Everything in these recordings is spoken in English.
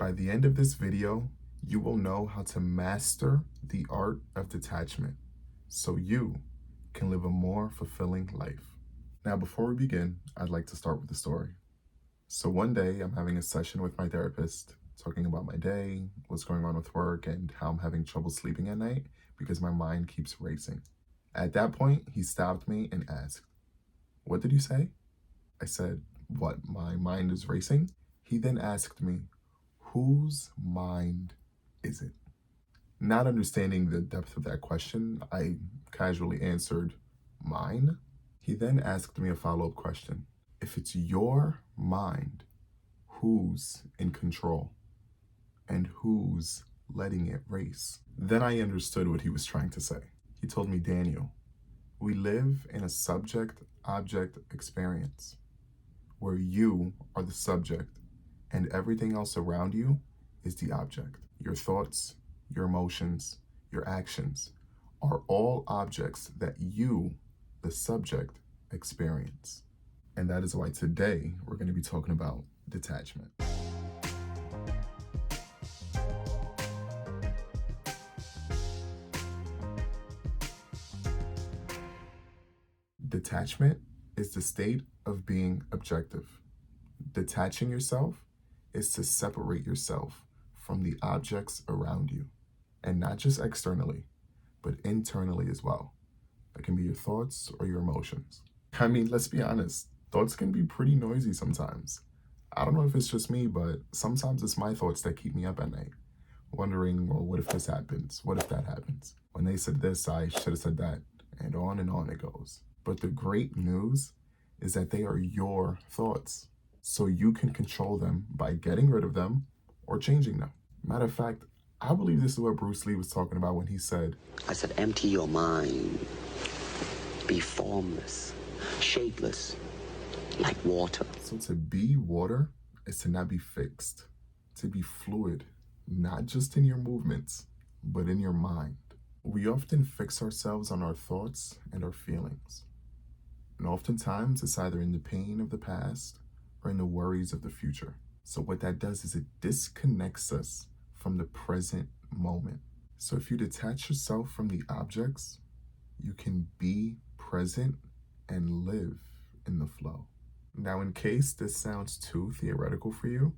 By the end of this video, you will know how to master the art of detachment so you can live a more fulfilling life. Now, before we begin, I'd like to start with a story. So one day I'm having a session with my therapist, talking about my day, what's going on with work, and how I'm having trouble sleeping at night because my mind keeps racing. At that point, he stopped me and asked, "What did you say?" I said, "What, my mind is racing?" He then asked me, "Whose mind is it?" Not understanding the depth of that question, I casually answered, "Mine?" He then asked me a follow-up question. If it's your mind, who's in control? And who's letting it race? Then I understood what he was trying to say. He told me, "Daniel, we live in a subject-object experience where you are the subject and everything else around you is the object. Your thoughts, your emotions, your actions are all objects that you, the subject, experience." And that is why today we're going to be talking about detachment. Detachment is the state of being objective. Detaching yourself is to separate yourself from the objects around you, and not just externally, but internally as well. That can be your thoughts or your emotions. I mean, let's be honest, thoughts can be pretty noisy sometimes. I don't know if it's just me, but sometimes it's my thoughts that keep me up at night, wondering, well, what if this happens? What if that happens? When they said this, I should have said that, and on it goes. But the great news is that they are your thoughts, so you can control them by getting rid of them or changing them. Matter of fact, I believe this is what Bruce Lee was talking about when he said, I said, empty your mind. Be formless, shapeless, like water. So to be water is to not be fixed, to be fluid, not just in your movements, but in your mind. We often fix ourselves on our thoughts and our feelings. And oftentimes it's either in the pain of the past or in the worries of the future. So what that does is it disconnects us from the present moment. So if you detach yourself from the objects, you can be present and live in the flow. Now, in case this sounds too theoretical for you,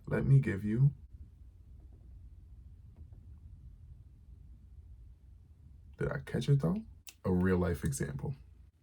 let me give you did I catch it though? A real life example.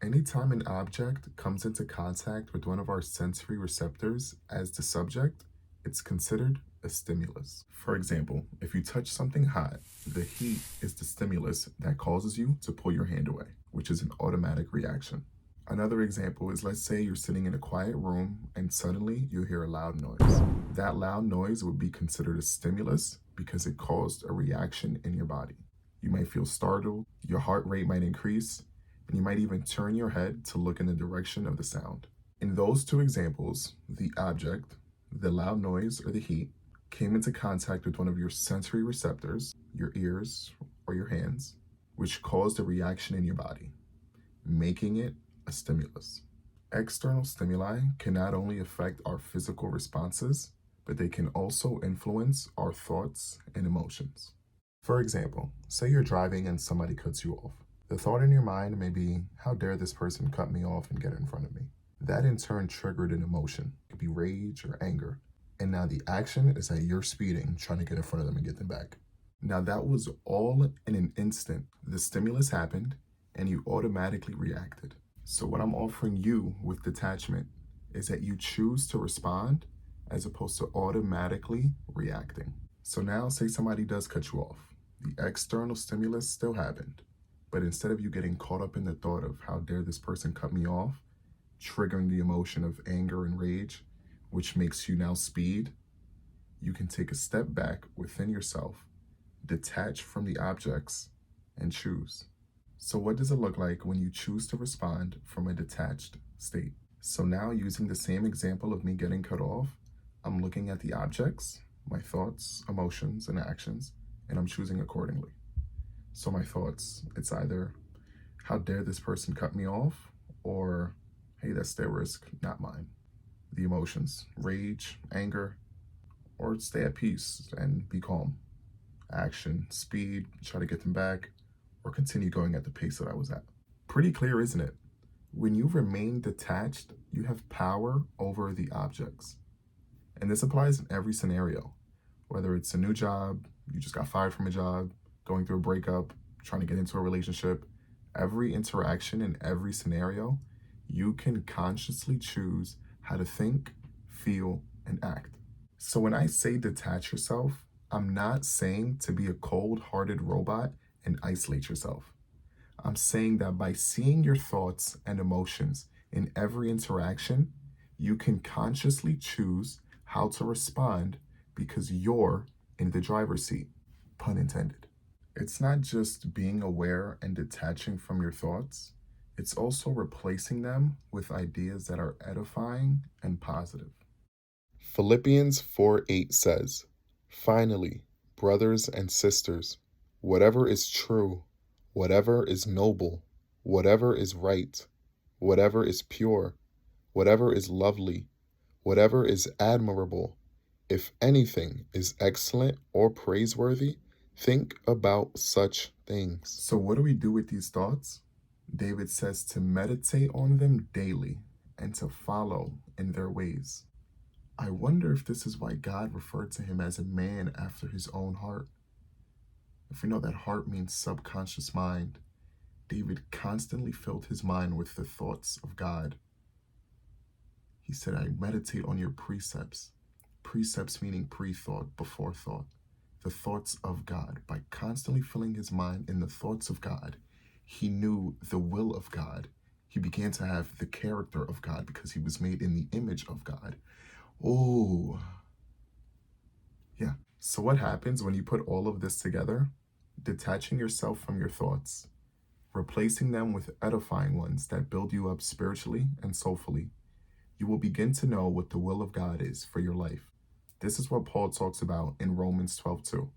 Anytime an object comes into contact with one of our sensory receptors as the subject, it's considered a stimulus. For example, if you touch something hot, the heat is the stimulus that causes you to pull your hand away, which is an automatic reaction. Another example is, let's say you're sitting in a quiet room and suddenly you hear a loud noise. That loud noise would be considered a stimulus because it caused a reaction in your body. You might feel startled, your heart rate might increase, and you might even turn your head to look in the direction of the sound. In those two examples, the object, the loud noise or the heat, came into contact with one of your sensory receptors, your ears or your hands, which caused a reaction in your body, making it a stimulus. External stimuli can not only affect our physical responses, but they can also influence our thoughts and emotions. For example, say you're driving and somebody cuts you off. The thought in your mind may be, how dare this person cut me off and get in front of me? That in turn triggered an emotion. It could be rage or anger. And now the action is that you're speeding, trying to get in front of them and get them back. Now that was all in an instant. The stimulus happened and you automatically reacted. So what I'm offering you with detachment is that you choose to respond as opposed to automatically reacting. So now say somebody does cut you off. The external stimulus still happened. But instead of you getting caught up in the thought of how dare this person cut me off, triggering the emotion of anger and rage, which makes you now speed, you can take a step back within yourself, detach from the objects, and choose. So what does it look like when you choose to respond from a detached state? So now, using the same example of me getting cut off, I'm looking at the objects, my thoughts, emotions, and actions, and I'm choosing accordingly. So my thoughts, it's either, how dare this person cut me off, or, hey, that's their risk, not mine. The emotions, rage, anger, or stay at peace and be calm. Action, speed, try to get them back, or continue going at the pace that I was at. Pretty clear, isn't it? When you remain detached, you have power over the objects. And this applies in every scenario, whether it's a new job, you just got fired from a job, going through a breakup, trying to get into a relationship. Every interaction in every scenario, you can consciously choose how to think, feel, and act. So when I say detach yourself, I'm not saying to be a cold-hearted robot and isolate yourself. I'm saying that by seeing your thoughts and emotions in every interaction, you can consciously choose how to respond because you're in the driver's seat, pun intended. It's not just being aware and detaching from your thoughts, it's also replacing them with ideas that are edifying and positive. Philippians 4:8 says, "Finally, brothers and sisters, whatever is true, whatever is noble, whatever is right, whatever is pure, whatever is lovely, whatever is admirable, if anything is excellent or praiseworthy, think about such things." So what do we do with these thoughts? David says to meditate on them daily and to follow in their ways. I wonder if this is why God referred to him as a man after his own heart. If we know that heart means subconscious mind, David constantly filled his mind with the thoughts of God. He said, I meditate on your precepts. Precepts meaning pre-thought, before thought. The thoughts of God. By constantly filling his mind in the thoughts of God, he knew the will of God. He began to have the character of God because he was made in the image of God. Oh, yeah. So what happens when you put all of this together? Detaching yourself from your thoughts, replacing them with edifying ones that build you up spiritually and soulfully, you will begin to know what the will of God is for your life. This is what Paul talks about in Romans 12:2.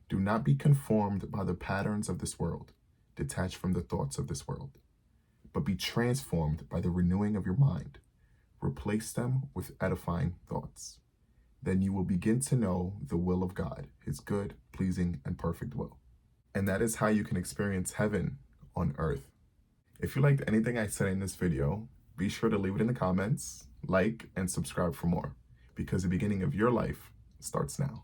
Do not be conformed by the patterns of this world, detached from the thoughts of this world, but be transformed by the renewing of your mind. Replace them with edifying thoughts. Then you will begin to know the will of God, his good, pleasing, and perfect will. And that is how you can experience heaven on earth. If you liked anything I said in this video, be sure to leave it in the comments, like, and subscribe for more, because the beginning of your life starts now.